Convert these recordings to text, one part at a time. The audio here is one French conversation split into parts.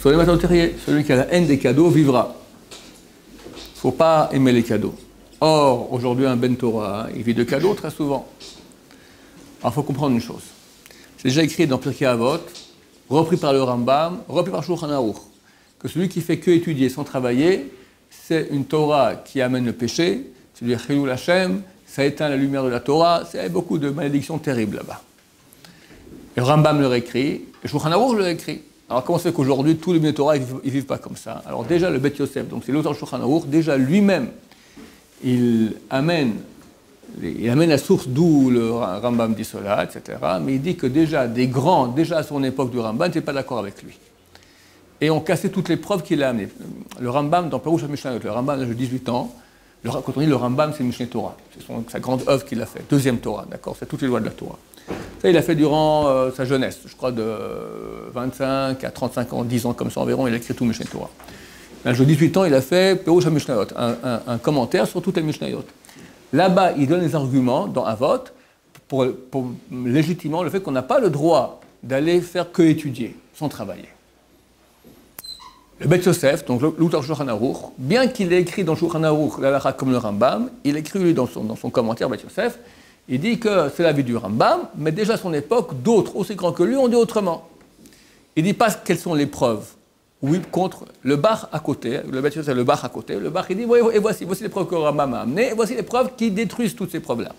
Sur les matins terriers, celui qui a la haine des cadeaux vivra. Il ne faut pas aimer les cadeaux. Or, aujourd'hui, un Ben Torah, il vit de cadeaux très souvent. Alors, il faut comprendre une chose. C'est déjà écrit dans Pirkei Avot, repris par le Rambam, repris par Shulchan Aruch, que celui qui fait que étudier sans travailler, c'est une Torah qui amène le péché, c'est du Chilul Hashem, ça éteint la lumière de la Torah, c'est beaucoup de malédictions terribles là-bas. Et le Rambam le réécrit, et Shulchan Aruch le réécrit. Alors comment c'est qu'aujourd'hui, tous les Ben Torah, ils ne vivent pas comme ça? Alors déjà, le Bet Yosef, donc c'est l'auteur de Shulchan Aruch, déjà lui-même, il amène la source d'où le Rambam dit cela, etc. Mais il dit que déjà, des grands, déjà à son époque du Rambam, n'étaient pas d'accord avec lui. Et ont cassé toutes les preuves qu'il a amenées. Le Rambam, dans Perush HaMishnayot, le Rambam a 18 ans, quand on dit le Rambam, c'est Mishneh Torah. C'est sa grande œuvre qu'il a fait, deuxième Torah, d'accord? C'est toutes les lois de la Torah. Ça, il a fait durant sa jeunesse, je crois de 25 à 35 ans, 10 ans comme ça environ, il a écrit tout Mishneh Torah. À l'âge de 18 ans, il a fait Perush HaMishnayot, un commentaire sur toutes les Mishnayot. Là-bas, il donne les arguments dans un vote pour légitimement le fait qu'on n'a pas le droit d'aller faire que étudier, sans travailler. Le Bet Yosef, donc l'auteur Shulchan Aruch, bien qu'il ait écrit dans Shulchan Aruch l'halakha comme le Rambam, il écrit lui dans son commentaire Bet Yosef, il dit que c'est l'avis du Rambam, mais déjà à son époque, d'autres aussi grands que lui ont dit autrement. Il ne dit pas quelles sont les preuves. Oui, contre le bar à côté, le Bet Yosef c'est le bar à côté, le bar il dit, et voici les preuves que le Rambam a amenées, et voici les preuves qui détruisent toutes ces preuves-là.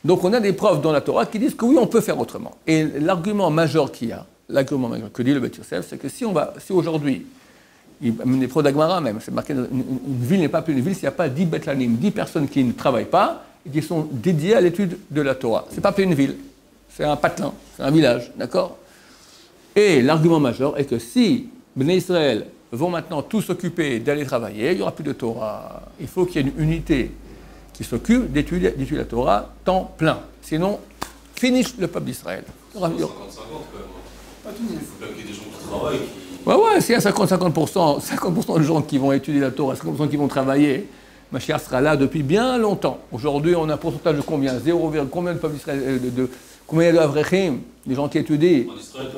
Donc on a des preuves dans la Torah qui disent que oui, on peut faire autrement. Et l'argument majeur qu'il y a, l'argument majeur que dit le Bet Yosef, c'est que si aujourd'hui, il amène des preuves d'Agmara même, c'est marqué, une ville n'est pas plus une ville s'il n'y a pas 10 Betlanim, 10 personnes qui ne travaillent pas, et qui sont dédiées à l'étude de la Torah. C'est pas plus une ville, c'est un patelin, c'est un village, d'accord? Et l'argument majeur est que si Bnei Israël vont maintenant tous s'occuper d'aller travailler, il n'y aura plus de Torah. Il faut qu'il y ait une unité qui s'occupe d'étudier la Torah temps plein. Sinon, finish le peuple d'Israël. 50-50 quand même. Pas tout. Il faut qu'il y ait des gens qui travaillent. Ouais, s'il y a 50% de gens qui vont étudier la Torah, 50% qui vont travailler, Mashiach sera là depuis bien longtemps. Aujourd'hui, on a un pourcentage de combien? 0, combien de peuple d'Israël combien il y a de Avrechim, des gens qui étudient? En Israël, il y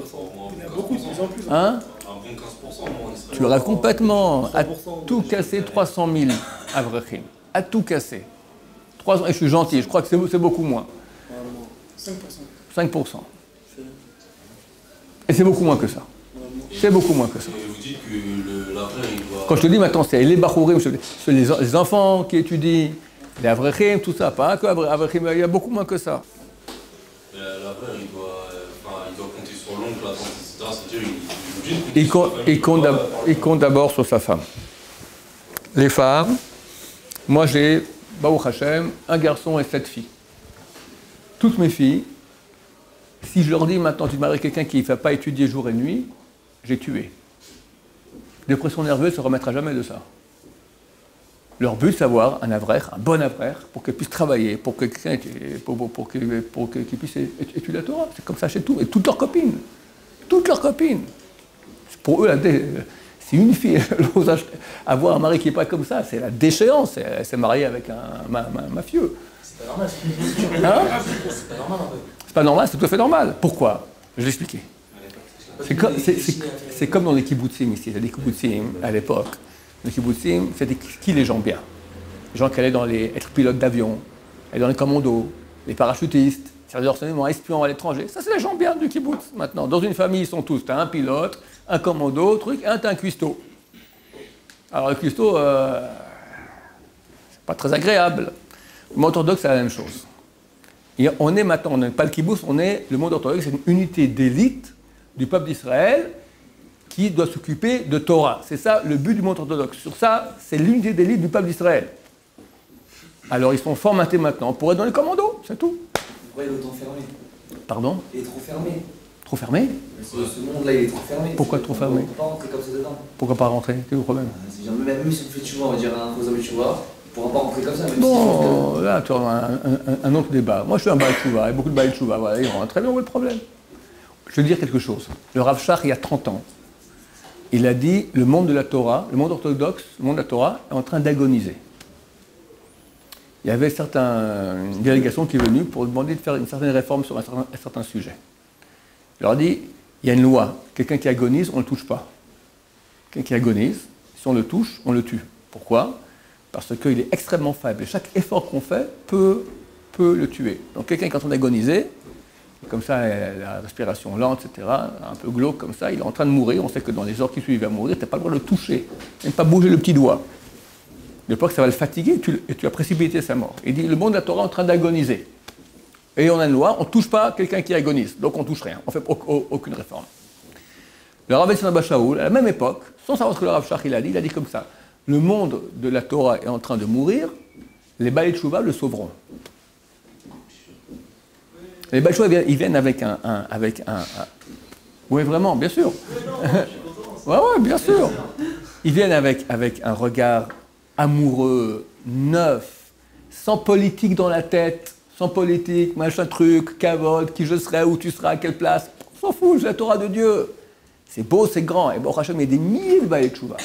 en a beaucoup, de plus en plus. Hein? Un bon 15% en Israël. Tu rêves complètement. À tout casser, 300 000 Avrechim. À tout casser. 300, et je suis gentil, je crois que c'est beaucoup moins. 5%. 5%. Et c'est beaucoup moins que ça. C'est beaucoup moins que ça. Et vous dites que l'avril, il doit... Quand je te dis maintenant, c'est les Bachourim, les enfants qui étudient, les Avrechim, tout ça, pas que Avrechim, il y a beaucoup moins que ça. L'avril, il doit compter sur l'oncle, la tante, etc. C'est-à-dire, Il compte d'abord sur sa femme. Les femmes, moi j'ai, Baruch Hashem, un garçon et 7 filles. Toutes mes filles, si je leur dis maintenant, tu te maries quelqu'un qui ne va pas étudier jour et nuit, j'ai tué. Dépression nerveuse ne se remettra jamais de ça. Leur but, c'est d'avoir un avrech, un bon avrech, pour qu'ils puissent travailler, pour qu'ils puissent étudier la Torah. C'est comme ça chez tout. Et toutes leurs copines. Toutes leurs copines. Pour eux, si une fille ose avoir un mari qui n'est pas comme ça, c'est la déchéance. Elle s'est mariée avec un mafieux. C'est pas normal. Hein? C'est pas normal en fait. C'est pas normal, c'est tout à fait normal. Pourquoi? Je vais l'expliquer. C'est comme dans les kibbutzim ici. Les kibbutzim, à l'époque, les kibbutzim, c'était qui les gens bien? Les gens qui allaient être pilotes d'avion, aller dans les commandos, les parachutistes, servir d'enseignement, espions à l'étranger. Ça, c'est les gens bien du kibbutz, maintenant. Dans une famille, ils sont tous. Tu as un pilote, un commando, truc, et t'as un cuistot. Alors, le cuistot, c'est pas très agréable. Le monde orthodoxe, c'est la même chose. Et on est maintenant, on n'est pas le kibbutz, on est le monde orthodoxe, c'est une unité d'élite du peuple d'Israël qui doit s'occuper de Torah. C'est ça le but du monde orthodoxe. Sur ça, c'est l'unité d'élite du peuple d'Israël. Alors ils sont formatés maintenant pour être dans les commandos, c'est tout. Pourquoi il est autant fermé? Pardon? Il est trop fermé. Trop fermé? Ce monde-là, il est trop fermé. Pourquoi trop fermé? On ne peut pas rentrer comme ça dedans. Pourquoi pas rentrer? Quel est le problème? Même si on fait tu vois, on va dire un faux tu vois, on ne pourra pas rentrer comme ça. Même bon, là, tu as un autre débat. Moi, je suis un Baal Tshuva, et beaucoup de Baal Tshuva, voilà, ils rentrent. Très bien, où est le problème? Je veux dire quelque chose. Le Rav Shach, il y a 30 ans, il a dit le monde de la Torah, le monde orthodoxe, le monde de la Torah est en train d'agoniser. Il y avait une délégation qui est venue pour demander de faire une certaine réforme sur un certain sujet. Je leur ai dit, il y a une loi, quelqu'un qui agonise, on ne le touche pas. quelqu'un qui agonise, si on le touche, on le tue. Pourquoi? Parce qu'il est extrêmement faible. Et chaque effort qu'on fait peut le tuer. Donc quelqu'un, quand on est agonisé, comme ça, la respiration lente, etc., un peu glauque comme ça, il est en train de mourir. On sait que dans les heures qui suivent, il va mourir, tu n'as pas le droit de le toucher, même pas bouger le petit doigt. De peur que ça va le fatiguer et tu as précipité sa mort. Il dit, le monde de la Torah est en train d'agoniser. Et on a une loi, on ne touche pas quelqu'un qui agonise. Donc on ne touche rien, on ne fait aucune réforme. Le Rav Yitzhak Abba Shaul, à la même époque, sans savoir ce que le Rav Shach il a dit comme ça, le monde de la Torah est en train de mourir, les Baalei Teshuva le sauveront. Les Baalei Teshuva, ils viennent avec un... Oui, vraiment, bien sûr. Oui, bien sûr. Ils viennent avec un regard amoureux, neuf, sans politique dans la tête, sans politique, machin truc, cavote, qui je serai, où tu seras, à quelle place. On s'en fout, c'est la Torah de Dieu. C'est beau, c'est grand. Et Baruch Hashem, il y a des milliers de Baalei Teshuva.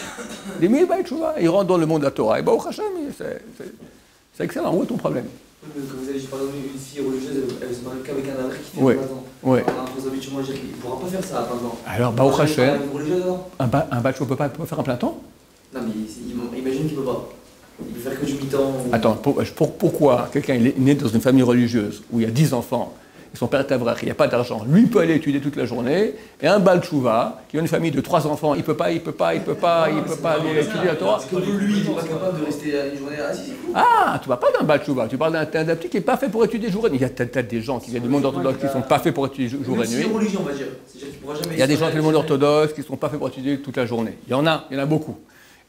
Des milliers de Baalei Teshuva. Ils rentrent dans le monde de la Torah. Et Baruch Hashem, c'est excellent. Où est ton problème? Quand vous avez dit, par exemple, une fille religieuse, elle se marie qu'avec un avril qui fait Oui. 20 ans. Oui. Un faux habituellement, il ne pourra pas faire ça à plein temps. Alors, Baruch Hashem, Une religieuse, alors un Baalei Teshuva ne peut pas faire un plein temps? Non, mais imagine qu'il ne peut pas. Il peut faire que du mi-temps. Attends, pourquoi quelqu'un est né dans une famille religieuse où il y a 10 enfants, et son père est avrach, il n'y a pas d'argent, lui peut aller étudier toute la journée, et un Baal Teshuva, qui a une famille de 3 enfants, il ne peut pas aller étudier la Torah. Parce que lui, il n'est pas capable de rester une journée assis. Ah, tu ne parles pas d'un Baal Teshuva, tu parles d'un petit qui n'est pas fait pour étudier jour et nuit. Il y a peut-être des gens qui viennent du monde orthodoxe qui ne sont pas faits pour étudier jour et nuit. C'est une religion, on va dire. C'est-à-dire qu'il pourra jamais. Il y a des gens du monde orthodoxe qui ne sont pas faits pour étudier toute la journée. Il y en a beaucoup.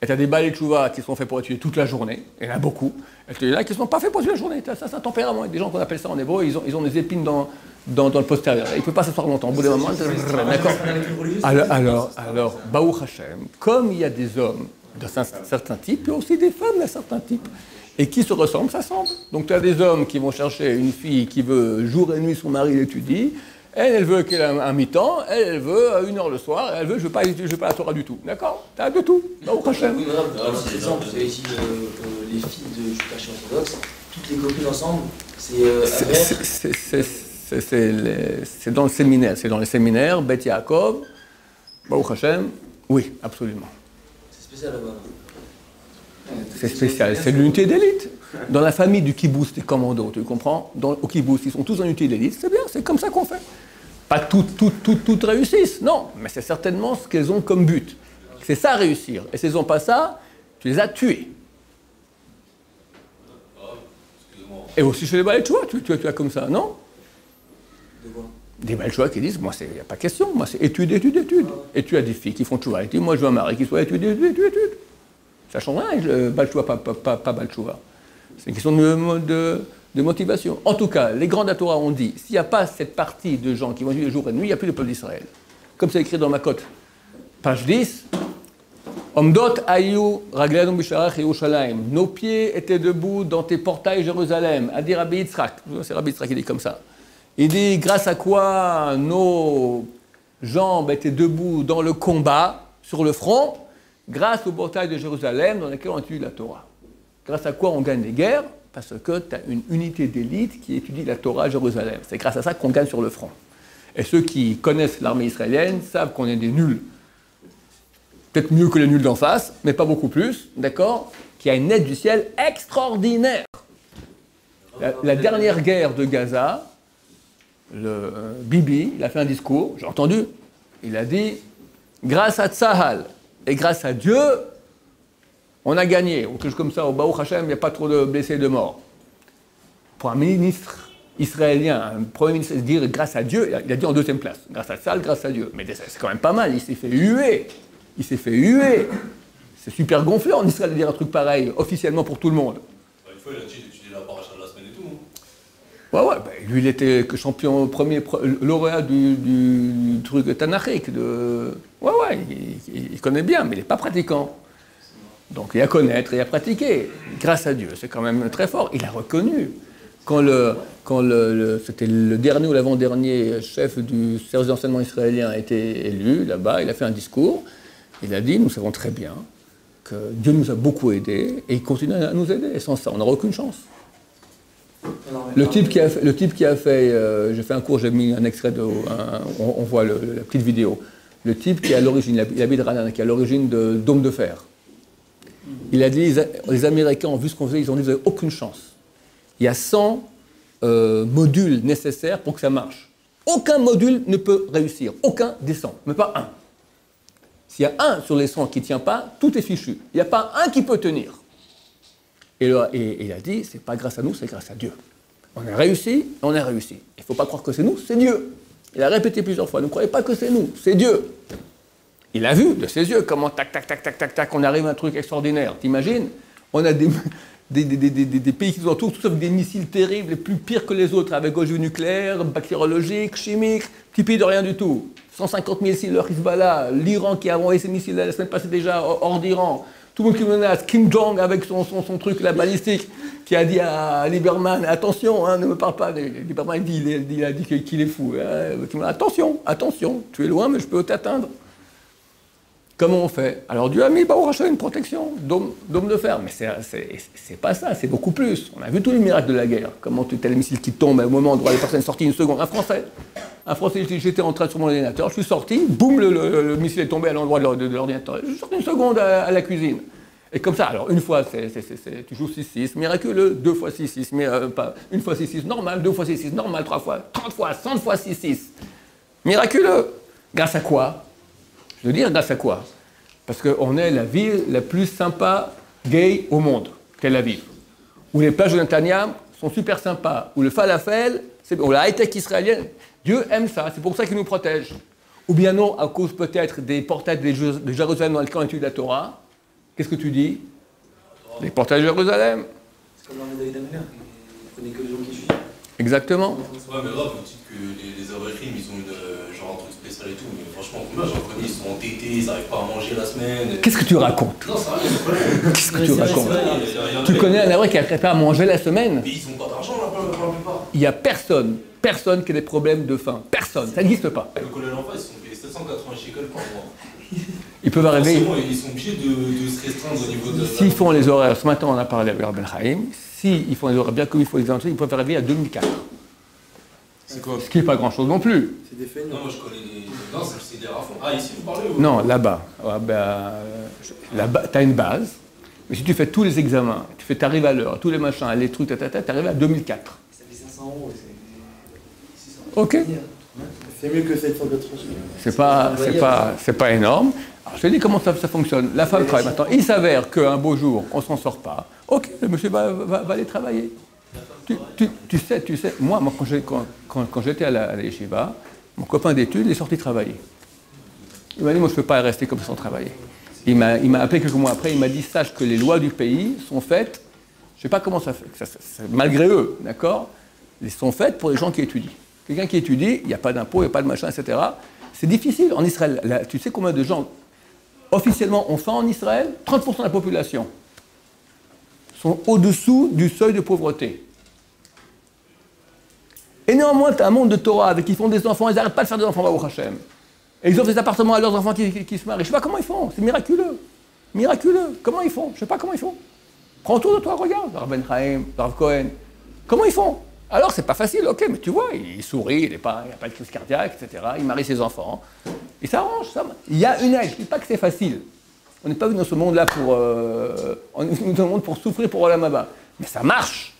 Et tu as des Baalei Teshuva qui sont faits pour étudier toute la journée. Il y en a beaucoup. Et il y en a qui ne sont pas faits pour étudier la journée. Ça, c'est un tempérament. Il y a des gens qu'on appelle ça en hébreu, ils ont des épines dans le postérieur. Il ne peut pas s'asseoir longtemps. Au bout d'un moment, d'accord. Alors, Baruch Hashem, comme il y a des hommes d'un certain type, il y a aussi des femmes d'un certain type. Et qui se ressemblent, ça semble. Donc tu as des hommes qui vont chercher une fille qui veut jour et nuit, son mari l'étudie. Elle veut qu'elle ait un mi-temps, elle veut 1 heure le soir, elle veut je veux pas la Torah du tout. D'accord? T'as de tout. Baruch Hashem. Oui, madame, par exemple, vous avez dit les filles du Judaïsme orthodoxe, toutes les copines ensemble, c'est dans le séminaire. C'est dans les séminaires, Beth Yaakov, Baruch Hashem. Oui, absolument. C'est spécial là-bas. C'est spécial, c'est l'unité d'élite. Dans la famille du kibbutz des commandos, tu comprends? Au kibbutz, ils sont tous en unité d'élite, c'est bien, c'est comme ça qu'on fait. Pas toutes réussissent, non, mais c'est certainement ce qu'elles ont comme but. C'est ça réussir. Et si elles n'ont pas ça, tu les as tués. Et aussi chez les Baalei Teshuva, tu as comme ça, non? Des Baalei Teshuva qui disent, moi, il n'y a pas question, moi, c'est étude. Et tu as des filles qui font Teshuva, et tu dis, moi, je veux un mari qui soit étude. Ça change rien, Baalei Teshuva, pas Baalei Teshuva. C'est une question de motivation. En tout cas, les grands de la Torah ont dit, s'il n'y a pas cette partie de gens qui vont vivre jour et nuit, il n'y a plus de peuple d'Israël. Comme c'est écrit dans Makot, page 10, Omdot ayu ragleinu bisharach Yerushalayim. Nos pieds étaient debout dans tes portails Jérusalem. A dit Rabbi Yitzhak. C'est Rabbi Yitzhak qui dit comme ça. Il dit, grâce à quoi nos jambes étaient debout dans le combat, sur le front, grâce au portail de Jérusalem dans lequel on étudie la Torah. Grâce à quoi on gagne les guerres? Parce que tu as une unité d'élite qui étudie la Torah à Jérusalem. C'est grâce à ça qu'on gagne sur le front. Et ceux qui connaissent l'armée israélienne savent qu'on est des nuls. Peut-être mieux que les nuls d'en face, mais pas beaucoup plus, d'accord? Qu'il y a une aide du ciel extraordinaire. La dernière guerre de Gaza, le Bibi, il a fait un discours, j'ai entendu, il a dit, grâce à Tzahal et grâce à Dieu, on a gagné. Ou quelque chose comme ça, au Baruch Hashem, il n'y a pas trop de blessés et de morts. Pour un ministre israélien, un premier ministre, dire grâce à Dieu, il a dit en deuxième place. Grâce à Tzahal, grâce à Dieu. Mais c'est quand même pas mal, il s'est fait huer. C'est super gonflé en Israël de dire un truc pareil, officiellement pour tout le monde. Une fois, il a dit d'étudier la paracha de la semaine et tout. Ouais, lui, il était que champion, premier lauréat du truc tanachique. Il connaît bien, mais il n'est pas pratiquant. Donc, il y a à connaître et à pratiquer. Grâce à Dieu, c'est quand même très fort. Il a reconnu. Quand c'était le dernier ou l'avant-dernier chef du service d'enseignement israélien a été élu, là-bas, il a fait un discours. Il a dit, nous savons très bien que Dieu nous a beaucoup aidés et il continue à nous aider. Et sans ça, on n'aura aucune chance. Le type qui a fait j'ai fait un cours, j'ai mis un extrait, on voit la petite vidéo. le type qui est à l'origine, il habite Ranan, qui est à l'origine de Dôme de Fer. Il a dit, les Américains ont vu ce qu'on faisait, ils ont dit, vous n'avez aucune chance. Il y a 100 modules nécessaires pour que ça marche. Aucun module ne peut réussir, aucun des 100, mais pas un. S'il y a un sur les 100 qui ne tient pas, tout est fichu. Il n'y a pas un qui peut tenir. Et il a dit, c'est pas grâce à nous, c'est grâce à Dieu. On a réussi, on a réussi. Il ne faut pas croire que c'est nous, c'est Dieu. Il a répété plusieurs fois, ne croyez pas que c'est nous, c'est Dieu. Il a vu de ses yeux comment tac, tac, tac, tac, tac, tac, on arrive à un truc extraordinaire. T'imagines? On a des pays qui nous entourent, tous avec des missiles terribles, les plus pires que les autres, avec ogives nucléaires, bactériologiques, chimiques, petit pays de rien du tout. 150 missiles, le Hezbollah, l'Iran qui a envoyé ses missiles la semaine passée déjà hors d'Iran. Tout le monde qui menace, Kim Jong avec son truc, la balistique, qui a dit à Lieberman, attention, hein, ne me parle pas. Lieberman il a dit qu'il est fou. Hein. Attention, attention, tu es loin, mais je peux t'atteindre. Comment on fait? Alors Dieu a mis Baruch Hashem une protection, dôme de fer, mais c'est pas ça, c'est beaucoup plus. On a vu tous les miracles de la guerre. Comment tu as les missiles qui tombent au moment où la personne est sortie une seconde. Un Français, j'étais en train sur mon ordinateur, je suis sorti, boum, le missile est tombé à l'endroit de l'ordinateur. Je suis sorti une seconde à la cuisine. Et comme ça, alors une fois, tu joues 6-6, miraculeux, 2 fois 6-6, mais pas une fois 6-6, normal, 2 fois 6-6, normal, 3 fois, 30 fois, 100 fois 6-6. Miraculeux. Grâce à quoi? Je veux dire, grâce à quoi? Parce qu'on est la ville la plus sympa, gay au monde, Tel Aviv. Où les plages de Netanyam sont super sympas, où le falafel, où la high-tech israélienne, Dieu aime ça, c'est pour ça qu'il nous protège. Ou bien non, à cause peut-être des portails de Jérusalem dans lesquels on étudie la Torah. Qu'est-ce que tu dis? Les portails de Jérusalem. C'est comme l'armée David Ameller, il ne connaît que les gens qui étudient. Exactement. Ouais, mais là, vous dites que les Avrichim, ils ont genre un truc spécial et tout, mais franchement, moi j'en connais, ils sont entêtés, ils n'arrivent pas à manger la semaine. Qu'est-ce que tu racontes? Non, ça va, Qu'est-ce que tu racontes? Tu connais un Avric qui n'arrive pas à manger la semaine? Mais ils n'ont pas d'argent là pour la plupart. Il n'y a personne qui a des problèmes de faim. Personne, ça n'existe pas. Le collège en face, ils sont payés 780 shekels par mois. Ils peuvent arriver. Ils sont obligés de se restreindre au niveau de. S'ils font les horaires, ce matin on a parlé avec Ben Chaim, s'ils font les horaires bien comme il faut les entrées, ils peuvent arriver à 2004. C'est quoi? Ce qui n'est pas grand chose non plus. C'est des faits. Non, moi je connais les. Non, c'est des rafons. Ah, ici vous parlez ou... Non, là-bas. Là-bas, tu as une base, mais si tu fais tous les examens, tu arrives à l'heure, tous les machins, les trucs, tu arrives à 2004. Ça fait 500 €, Ok. C'est mieux que 780. C'est pas énorme. Alors, je te dis comment ça fonctionne. La femme travaille maintenant. Il s'avère qu'un beau jour, on ne s'en sort pas. Ok, le monsieur va aller travailler. Tu sais, moi quand j'étais à la yeshiva, mon copain d'études est sorti travailler. Il m'a dit, moi je ne peux pas rester comme ça sans travailler. Il m'a appelé quelques mois après, il m'a dit, sache que les lois du pays sont faites, je ne sais pas comment ça fait, malgré eux, d'accord, elles sont faites pour les gens qui étudient. Quelqu'un qui étudie, il n'y a pas d'impôt, il n'y a pas de machin, etc. C'est difficile en Israël. Là, tu sais combien de gens, officiellement, ont faim en Israël? 30% de la population sont au-dessous du seuil de pauvreté. Et néanmoins, tu as un monde de Torah avec qui font des enfants, ils n'arrêtent pas de faire des enfants, Baruch Hashem. Et ils offrent des appartements à leurs enfants qui se marient. Je ne sais pas comment ils font, c'est miraculeux. Miraculeux. Comment ils font? Je ne sais pas comment ils font. Prends autour de toi, regarde. Rav Ben Chaim, Rav Cohen. Comment ils font? Alors, c'est pas facile, ok, mais tu vois, il sourit, il n'y a pas de crise cardiaque, etc. Il marie ses enfants. Il s'arrange, ça. Il y a une aide. Je ne dis pas que c'est facile. On n'est pas venu dans ce monde-là pour... on est venu dans ce monde pour souffrir pour Olam Haba. Mais ça marche.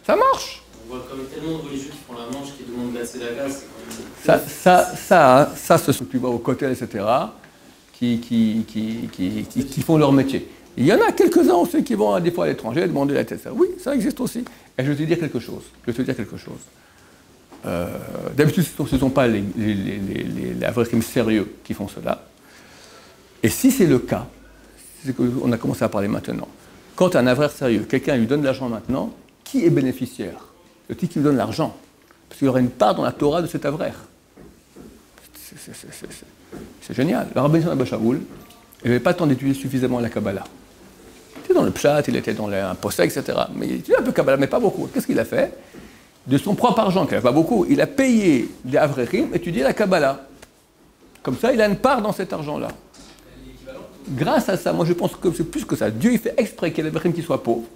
Ça marche. On voit comme tellement de religieux qui font la manche, qui demandent de gasser la gaz, c'est quand même... Ça, ce sont, tu vois, au côté, etc., qui font leur métier. Il y en a quelques-uns aussi qui vont des fois à l'étranger demander la tête. Oui, ça existe aussi. Et je vais te dire quelque chose. D'habitude, ce ne sont pas les Avrichim sérieux qui font cela. Et si c'est le cas, c'est qu'on a commencé à parler maintenant, quand un Avraire sérieux, quelqu'un lui donne de l'argent maintenant, qui est bénéficiaire? Le type qui lui donne l'argent. Parce qu'il aura une part dans la Torah de cet Avraire. C'est génial. Le Rabbi Abba Shaul, il n'avait pas le temps d'étudier suffisamment la Kabbalah. Il était dans le Pshat, il était dans un Posek, etc. Mais il étudiait un peu Kabbalah, mais pas beaucoup. Qu'est-ce qu'il a fait? De son propre argent, qu'il n'avait pas beaucoup, il a payé des Avreichim étudier la Kabbalah. Comme ça, il a une part dans cet argent-là. Grâce à ça, moi je pense que c'est plus que ça. Dieu il fait exprès qu'il y ait des Avreichim qui soient pauvres,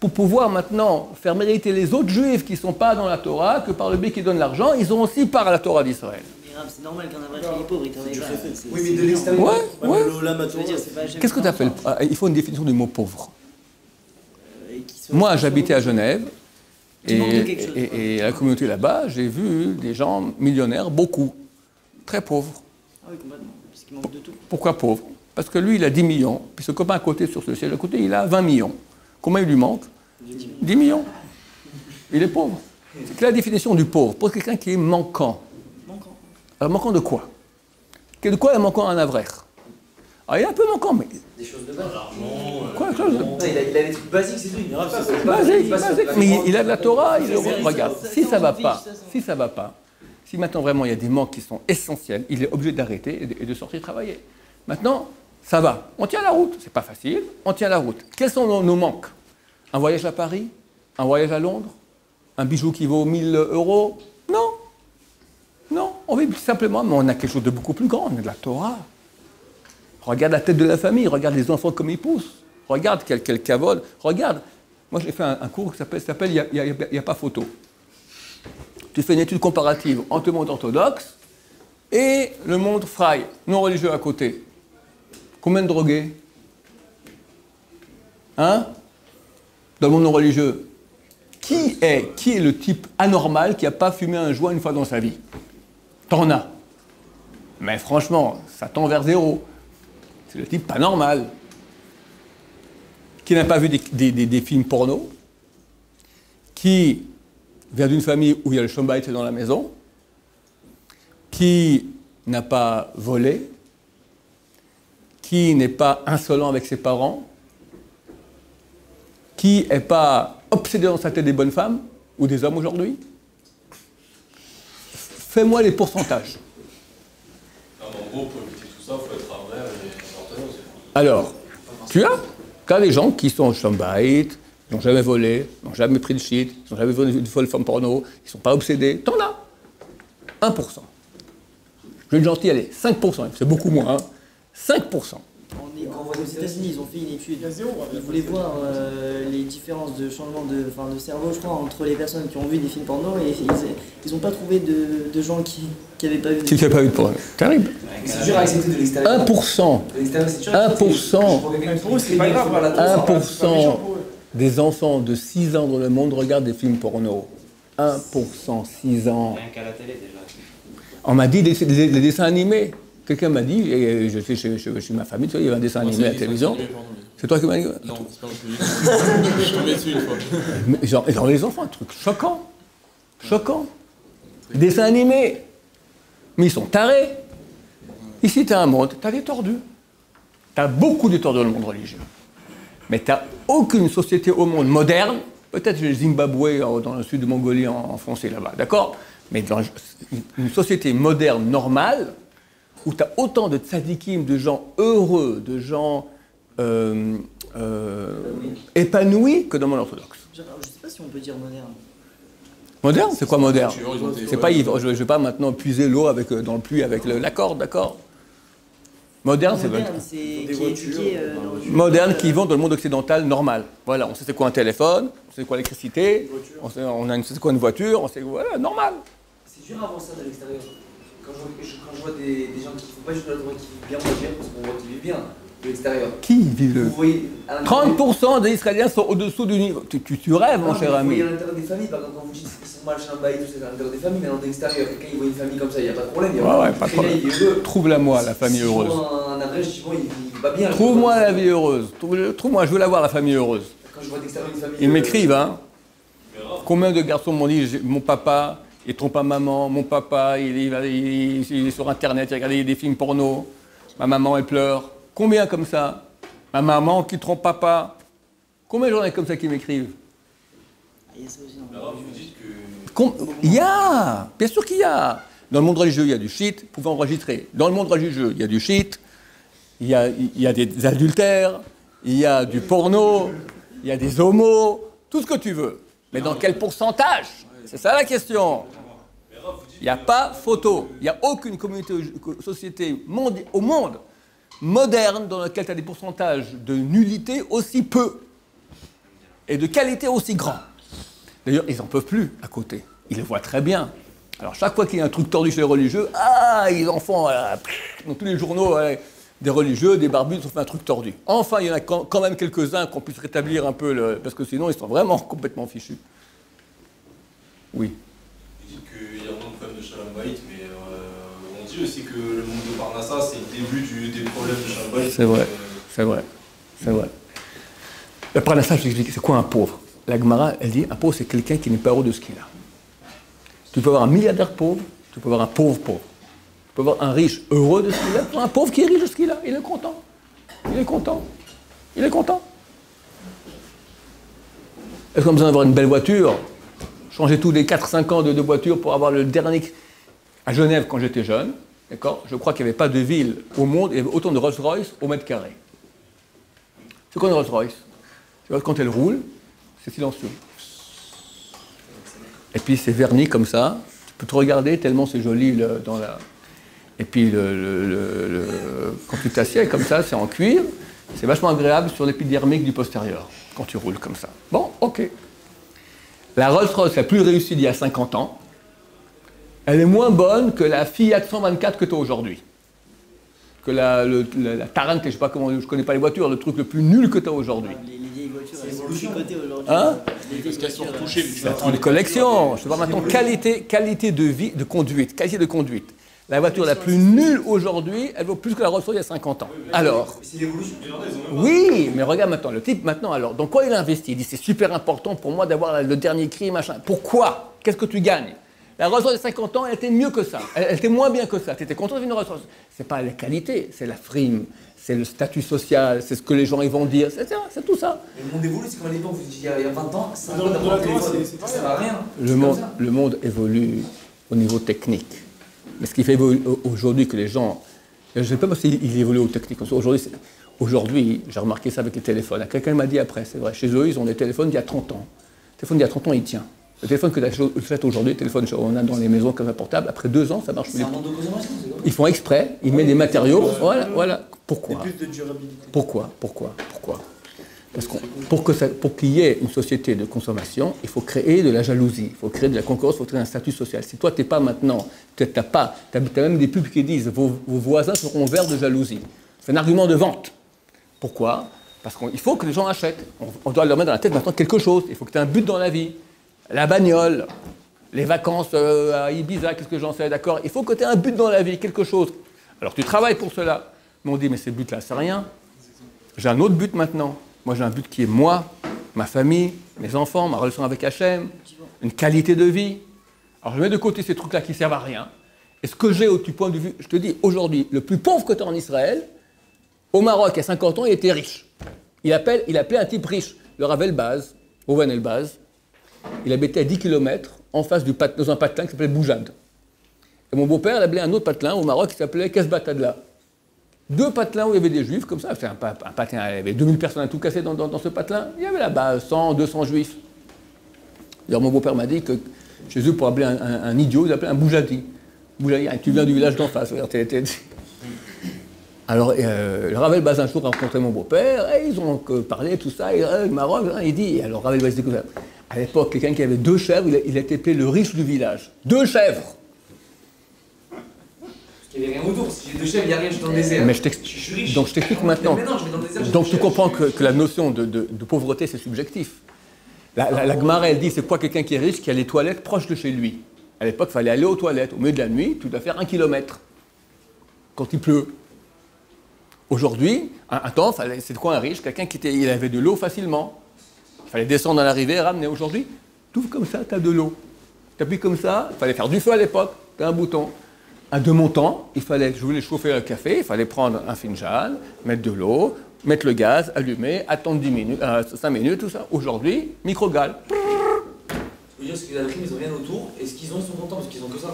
pour pouvoir maintenant faire mériter les autres Juifs qui ne sont pas dans la Torah, que par le biais qui donne l'argent, ils ont aussi part à la Torah d'Israël. Mais C'est normal qu'un avrachi est pauvre, il travaille pas. Oui, mais de l'extérieur. Ouais, ouais. Je veux dire, c'est pas Qu'est-ce que tu appelles? Il faut une définition du mot pauvre. Moi, j'habitais à Genève. Et la communauté là-bas, j'ai vu des gens millionnaires, beaucoup, très pauvres. Ah oui, complètement, parce qu'il manque de tout. Pourquoi pauvre? Parce que lui, il a 10 millions, puis ce copain à côté, sur ce siège à côté, il a 20 millions. Combien il lui manque? 10 millions. Il est pauvre. C'est la définition du pauvre, pour quelqu'un qui est manquant. Alors, manquant de quoi? De quoi est manquant un avraire? Alors, il est un peu manquant, mais... Des choses de base. Quoi, Non, il a des trucs basiques, c'est tout. Il ira pas. Basique, mais il a de la Torah, regarde, si ça va pas, si maintenant vraiment il y a des manques qui sont essentiels, il est obligé d'arrêter et de sortir travailler. Maintenant, ça va, on tient la route, c'est pas facile, on tient la route. Quels sont nos manques? Un voyage à Paris? Un voyage à Londres? Un bijou qui vaut 1000 €? Non, non, on vit simplement, mais on a quelque chose de beaucoup plus grand, on a de la Torah. Regarde la tête de la famille, regarde les enfants comme ils poussent, regarde quel cavode, regarde. Moi, j'ai fait un cours qui s'appelle Il n'y a pas photo. Tu fais une étude comparative entre le monde orthodoxe et le monde fry, non religieux à côté. Combien de drogués? Hein? Dans le monde non religieux. Qui est le type anormal qui n'a pas fumé un joint une fois dans sa vie? T'en as. Mais franchement, ça tend vers zéro. C'est le type pas normal. Qui n'a pas vu des films porno, qui vient d'une famille où il y a le shambait dans la maison, qui n'a pas volé, qui n'est pas insolent avec ses parents, qui n'est pas obsédé dans sa tête des bonnes femmes ou des hommes aujourd'hui. Fais-moi les pourcentages. En gros, pour éviter tout ça, il faut être avraire et orthodoxe. Alors, tu as des gens qui sont shambait, ils n'ont jamais volé, ils n'ont jamais pris de shit, ils n'ont jamais vu une folle femme porno, ils ne sont pas obsédés. T'en as 1%. Je vais être gentil, allez, 5%, c'est beaucoup moins. Hein. 5%. Aux États-Unis, ils ont fait une étude. Ils voulaient voir les différences de changement de cerveau, je crois, entre les personnes qui ont vu des films porno et ils n'ont pas trouvé de gens qui n'avaient pas vu des films. Qui n'avaient pas vu de porno. Terrible. C'est dur à accepter de l'extérieur. 1%. 1% des enfants de 6 ans dans le monde regardent des films porno. 1%, 6 ans. Rien qu'à la télé déjà. On m'a dit des dessins animés. Quelqu'un m'a dit, et je sais chez ma famille, tu vois, il y avait un dessin animé à la télévision. C'est toi qui m'as dit? Non, c'est pas moi. Je suis tombé dessus une fois. Mais genre les enfants, un truc choquant. Choquant. Dessin animé. Mais ils sont tarés. Ici, tu as un monde, tu as des tordus. Tu as beaucoup de tordus dans le monde religieux. Mais tu n'as aucune société au monde moderne, peut-être le Zimbabwe dans le sud de Mongolie en français là-bas, d'accord? Mais dans une société moderne, normale, où tu as autant de tzadikim, de gens heureux, de gens épanouis que dans le monde orthodoxe. Je ne sais pas si on peut dire moderne. Moderne, c'est quoi moderne? C'est pas, je ne vais pas maintenant puiser l'eau dans le puits avec la corde, d'accord? Moderne, c'est moderne qui vont dans le monde occidental normal. Voilà, on sait c'est quoi un téléphone, on sait c'est quoi l'électricité, on sait c'est quoi une voiture, on sait voilà, normal. C'est dur à voir ça de l'extérieur. Quand je vois des gens qui ne font pas juste la drogue, qui vivent bien, on va dire, parce qu'on voit qu'ils vivent bien de l'extérieur. Qui vit le... Vous voyez, 30% des Israéliens sont au-dessous du niveau. Tu rêves, mon cher ami. Vous voyez à l'intérieur des familles, par exemple, quand vous dites qu'ils sont mal chambés, tout ça, à l'intérieur des familles, mais de l'extérieur, quelqu'un il voit une famille comme ça, il n'y a pas de problème. Pas de problème. Trouve-la-moi, la famille heureuse. Un abrège, je dis, bon, il va bien. Trouve-moi la vie heureuse. Trouve-moi, je veux la voir, la famille heureuse. Quand je vois d'extérieur une famille. Ils m'écrivent, hein. Combien de garçons m'ont dit, mon papa, il trompe pas maman, mon papa, il est sur Internet, il regarde des films porno, ma maman, elle pleure. Combien comme ça? Ma maman qui trompe papa. Combien de gens comme ça qui m'écrivent? Il y a ça aussi, Vous dites que... Il y a, bien sûr qu'il y a. Dans le monde religieux, il y a du shit, vous pouvez enregistrer. Dans le monde religieux, il y a du shit, il y a des adultères, il y a du porno, il y a des homos, tout ce que tu veux. Mais dans quel pourcentage? C'est ça la question. Il n'y a pas photo. Il n'y a aucune société au monde moderne dans laquelle tu as des pourcentages de nullité aussi peu et de qualité aussi grands. D'ailleurs, ils n'en peuvent plus à côté. Ils le voient très bien. Alors, chaque fois qu'il y a un truc tordu chez les religieux, ils en font, dans tous les journaux, des religieux, des barbus, ils ont fait un truc tordu. Enfin, il y en a quand même quelques-uns qu'on puisse rétablir un peu, parce que sinon, ils sont vraiment complètement fichus. Oui. Vous dites qu'il y a moins de problèmes de Shalom Bayit, mais on dit aussi que le monde de Parnassa, c'est le début des problèmes de Shalom Bayit. C'est vrai, c'est vrai, c'est vrai. Le Parnassa, je t'explique, c'est quoi un pauvre? La Gemara, elle dit, un pauvre, c'est quelqu'un qui n'est pas heureux de ce qu'il a. Tu peux avoir un milliardaire pauvre, tu peux avoir un pauvre pauvre. Tu peux avoir un riche heureux de ce qu'il a, un pauvre qui est riche de ce qu'il a. Il est content. Il est content. Il est content. Est-ce qu'on a besoin d'avoir une belle voiture? Changer tous les 4-5 ans de voiture pour avoir le dernier... À Genève, quand j'étais jeune, d'accord, je crois qu'il n'y avait pas de ville au monde, il y avait autant de Rolls-Royce au mètre carré. C'est quoi une Rolls-Royce? Quand elle roule, c'est silencieux. Et puis c'est verni comme ça. Tu peux te regarder tellement c'est joli dans la... Et puis quand tu t'assieds comme ça, c'est en cuir. C'est vachement agréable sur l'épidermique du postérieur, quand tu roules comme ça. Bon, ok. La Rolls-Royce la plus réussie d'il y a 50 ans, elle est moins bonne que la Fiat 124 que tu as aujourd'hui. Que la Tarante, je sais pas comment, je connais pas les voitures, le truc le plus nul que tu as aujourd'hui. Les vieilles voitures, elles sont tricotées aujourd'hui. Hein? Parce qu'elles sont retouchées. C'est un truc de collection. Je sais pas maintenant, qualité de vie, de conduite, qualité de conduite. La voiture la plus nulle aujourd'hui, elle vaut plus que la Rolls-Royce il y a 50 ans. Alors, C'est l'évolution. oui, mais regarde maintenant, le type maintenant, alors, dans quoi il investit? Il dit c'est super important pour moi d'avoir le dernier cri, machin. Pourquoi? Qu'est-ce que tu gagnes? La Rolls-Royce de 50 ans, elle était mieux que ça. Elle était moins bien que ça. Tu étais content d'une Rolls-Royce. C'est pas la qualité, c'est la frime, c'est le statut social, c'est ce que les gens ils vont dire, c'est tout ça. Mais le monde évolue, c'est comme à l'époque, vous dites, il y a 20 ans, ça ne sert à rien. Le monde évolue au niveau technique. Mais ce qui fait évoluer aujourd'hui que les gens... Je ne sais pas s'il évolue au technique. Aujourd'hui, j'ai remarqué ça avec les téléphones. Quelqu'un m'a dit après, c'est vrai, chez eux, ils ont des téléphones d'il y a 30 ans. Le téléphone d'il y a 30 ans, il tient. Le téléphone que tu achètes aujourd'hui, le téléphone qu'on a dans les maisons comme un portable, après 2 ans, ça marche plus. C'est un monde de consommation, c'est quoi? Ils font exprès, ils mettent des matériaux. Voilà. Pourquoi? Plus de durabilité. Pourquoi? Parce que pour qu'il y ait une société de consommation, il faut créer de la jalousie, il faut créer de la concurrence, il faut créer un statut social. Si toi, tu n'es pas maintenant, tu as même des pubs qui disent vos voisins seront verts de jalousie. C'est un argument de vente. Pourquoi? Parce qu'il faut que les gens achètent. On doit leur mettre dans la tête maintenant quelque chose. Il faut que tu aies un but dans la vie. La bagnole, les vacances à Ibiza, qu'est-ce que j'en sais, d'accord? Il faut que tu aies un but dans la vie, quelque chose. Alors tu travailles pour cela. Mais on dit, mais ces buts-là, c'est rien. J'ai un autre but maintenant. Moi, j'ai un but qui est moi, ma famille, mes enfants, ma relation avec Hachem, une qualité de vie. Alors je mets de côté ces trucs-là qui ne servent à rien. Et ce que j'ai du point de vue, je te dis, aujourd'hui, le plus pauvre que tu as en Israël, au Maroc, il y a 50 ans, il était riche. Il appelait un type riche, le Rav Elbaz, Owen Elbaz. Il habitait à 10 km en face dans un patelin qui s'appelait Boujad. Et mon beau-père, il appelait un autre patelin au Maroc qui s'appelait Kesbatadla. 2 patelins où il y avait des juifs, comme ça. C'est un patelin, il y avait 2000 personnes à tout casser dans ce patelin. Il y avait là-bas 100, 200 juifs. D'ailleurs, mon beau-père m'a dit que chez eux, pour appeler un idiot, ils appelaient un Boujadi. Boujadi, tu viens du village d'en face. Alors, le Rav Elbaz un jour a rencontré mon beau-père, et ils ont parlé, tout ça, et le Maroc, il dit, alors Rav Elbaz dit que à l'époque, quelqu'un qui avait 2 chèvres, il a été appelé le riche du village. 2 chèvres! Parce qu'il n'y avait rien autour. Si j'ai 2 chèvres, il n'y a rien, je suis dans le désert. Mais je suis riche. Donc je t'explique maintenant. Mais non, je vais dans le désert, Donc tu comprends que la notion de pauvreté, c'est subjectif. La Gemara, elle dit, c'est quoi quelqu'un qui est riche, qui a les toilettes proches de chez lui? À l'époque, il fallait aller aux toilettes. Au milieu de la nuit, tu dois faire 1 kilomètre. Quand il pleut. Aujourd'hui, un temps, c'est quoi un riche? Quelqu'un il avait de l'eau facilement. Il fallait descendre dans la rivière, ramener. Aujourd'hui, tout comme ça, tu as de l'eau. Tu appuies comme ça, il fallait faire du feu à l'époque, tu as un bouton. De mon temps, je voulais chauffer le café, il fallait prendre un finjan, mettre de l'eau, mettre le gaz, allumer, attendre 5 minutes, tout ça. Aujourd'hui, microgale. Je veux dire, ce qu'ils ont pris, ils n'ont rien autour, et ce qu'ils ont, ils sont contents parce qu'ils ont que ça.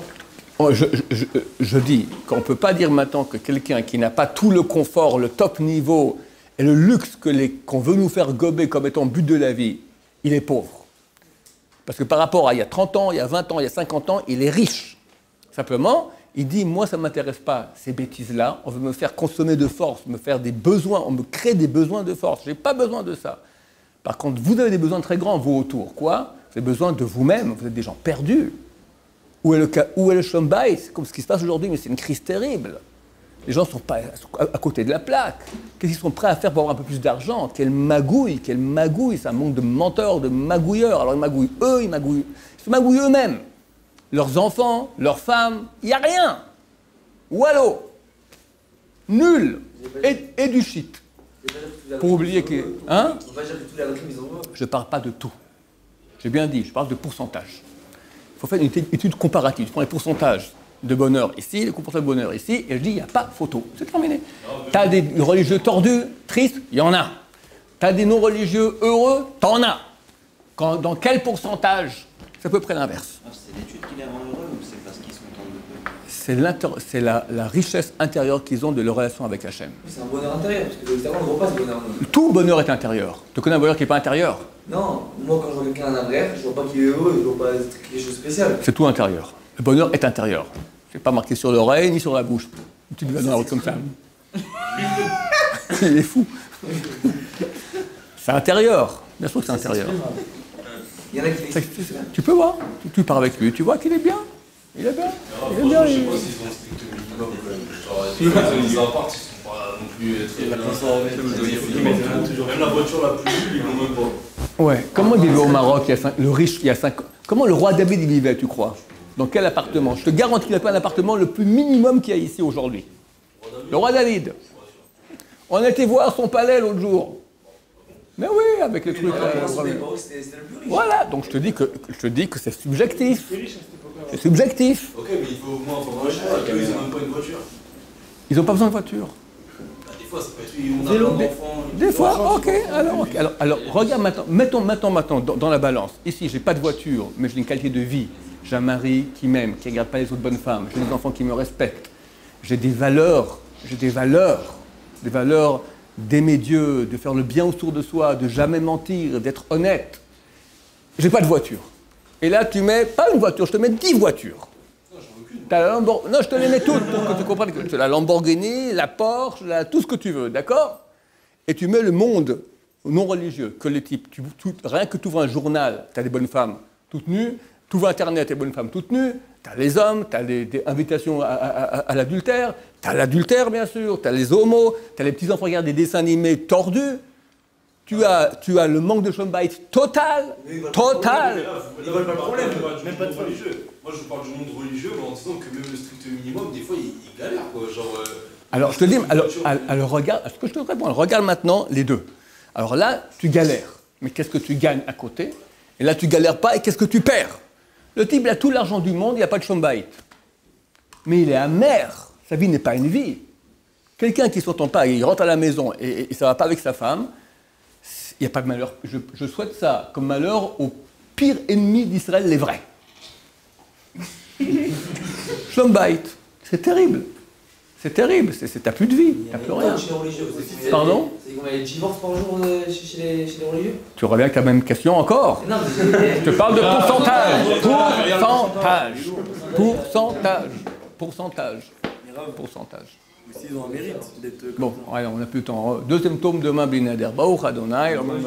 Je dis qu'on ne peut pas dire maintenant que quelqu'un qui n'a pas tout le confort, le top niveau et le luxe qu'on veut nous faire gober comme étant but de la vie, il est pauvre. Parce que par rapport à il y a 30 ans, il y a 20 ans, il y a 50 ans, il est riche. Simplement, il dit, moi ça ne m'intéresse pas, ces bêtises-là, on veut me faire consommer de force, me faire des besoins, on me crée des besoins de force, je n'ai pas besoin de ça. Par contre, vous avez des besoins très grands, vous autour. Quoi? Vous avez besoin de vous-même, vous êtes des gens perdus. Où est le Shalom Bayit? C'est comme ce qui se passe aujourd'hui, mais c'est une crise terrible. Les gens sont pas à côté de la plaque. Qu'est-ce qu'ils sont prêts à faire pour avoir un peu plus d'argent? Quelle magouille, c'est un monde de menteurs, de magouilleurs. Alors ils magouillent eux, ils se magouillent eux-mêmes. Leurs enfants, leurs femmes, il n'y a rien. Wallo. Nul. Et du shit. Pour oublier que... Hein? Je ne parle pas de tout. J'ai bien dit, je parle de pourcentage. Il faut faire une étude comparative. Tu prends les pourcentages de bonheur ici, les pourcentages de bonheur ici, et je dis, il n'y a pas photo. C'est terminé. Tu as des religieux tordus, tristes, il y en a. Tu as des non-religieux heureux, t'en as. Dans quel pourcentage? C'est à peu près l'inverse. C'est l'étude qui les rend heureux ou c'est parce qu'ils sont contents de peu? C'est la richesse intérieure qu'ils ont de leur relation avec Hachem. C'est un bonheur intérieur, parce que l'extérieur, on ne voit pas ce bonheur. Tout bonheur est intérieur. Tu connais un bonheur qui n'est pas intérieur? Non, moi quand je vois quelqu'un en arrière, je ne vois pas qu'il est heureux, je ne vois pas quelque chose de spécial. C'est tout intérieur. Le bonheur est intérieur. C'est pas marqué sur l'oreille ni sur la bouche. Tu te vas dans la route comme ça. Il est fou. C'est intérieur. Bien sûr que c'est intérieur. Il y en a qui Tu peux voir. Tu pars avec lui, tu vois qu'il est bien. Il est bien. Je sais pas s'ils ont un strict minimum. Les apparts, ils sont pas non plus très bien. Même la voiture la plus nulle, ils l'ont même pas. Ouais. Comment il vivait au Maroc, le riche, il y a 5 ans? Comment le roi David y vivait, tu crois? Dans quel appartement? Je te garantis qu'il n'a pas un appartement le plus minimum qu'il y a ici aujourd'hui. Le roi David. On a été voir son palais l'autre jour. Mais oui, avec les trucs. Voilà, donc je te dis que c'est subjectif. C'est subjectif. Ok, mais il faut au moins avoir un choix. Ils n'ont même pas une voiture. Ils n'ont pas besoin de voiture. Des fois, ça peut être on a un enfant. Des fois, ok. Alors, regarde maintenant. Mettons dans la balance. Ici, j'ai pas de voiture, mais j'ai une qualité de vie. J'ai un mari qui m'aime, qui ne regarde pas les autres bonnes femmes. J'ai des enfants qui me respectent. J'ai des valeurs. Des valeurs d'aimer Dieu, de faire le bien autour de soi, de jamais mentir, d'être honnête. J'ai pas de voiture. Et là, tu mets pas une voiture, je te mets 10 voitures. Non, je te les mets toutes pour que tu comprennes que la Lamborghini, la Porsche, tout ce que tu veux, d'accord? Et tu mets le monde non religieux, que les types, rien que tu ouvres un journal, tu as des bonnes femmes toutes nues, tu ouvres Internet, tu as des bonnes femmes toutes nues, tu as les hommes, tu as des invitations à l'adultère, tu as l'adultère bien sûr, tu as les homos, tu as les petits enfants qui regardent des dessins animés tordus, tu as le manque de Shalom Bayit total. Ils veulent pas le problème, même pas de religieux. Moi je parle du monde religieux, mais en disant que même le strict minimum, des fois ils galèrent quoi. Genre, alors je te dis, alors regarde, ce que je te réponds, regarde maintenant les deux. Alors là, tu galères, mais qu'est-ce que tu gagnes à côté? Et là tu galères pas, et qu'est-ce que tu perds? Le type, il a tout l'argent du monde, il n'y a pas de Shalom Bayit. Mais il est amer, sa vie n'est pas une vie. Quelqu'un qui ne s'entend pas, il rentre à la maison et ça ne va pas avec sa femme, il n'y a pas de malheur. Je souhaite ça comme malheur au pire ennemi d'Israël, les vrais. Shalom Bayit, c'est terrible. C'est terrible, t'as plus de vie, t'as plus rien. Pardon? C'est combien de divorces par jour chez les religieux? Tu reviens avec la même question encore? Non, mais je te parle de pourcentage. Pourcentage. Aussi, ils ont un mérite d'être. Bon, allez, on n'a plus le temps. Deuxième tome demain, Binader. Baruch Adonai, Amen.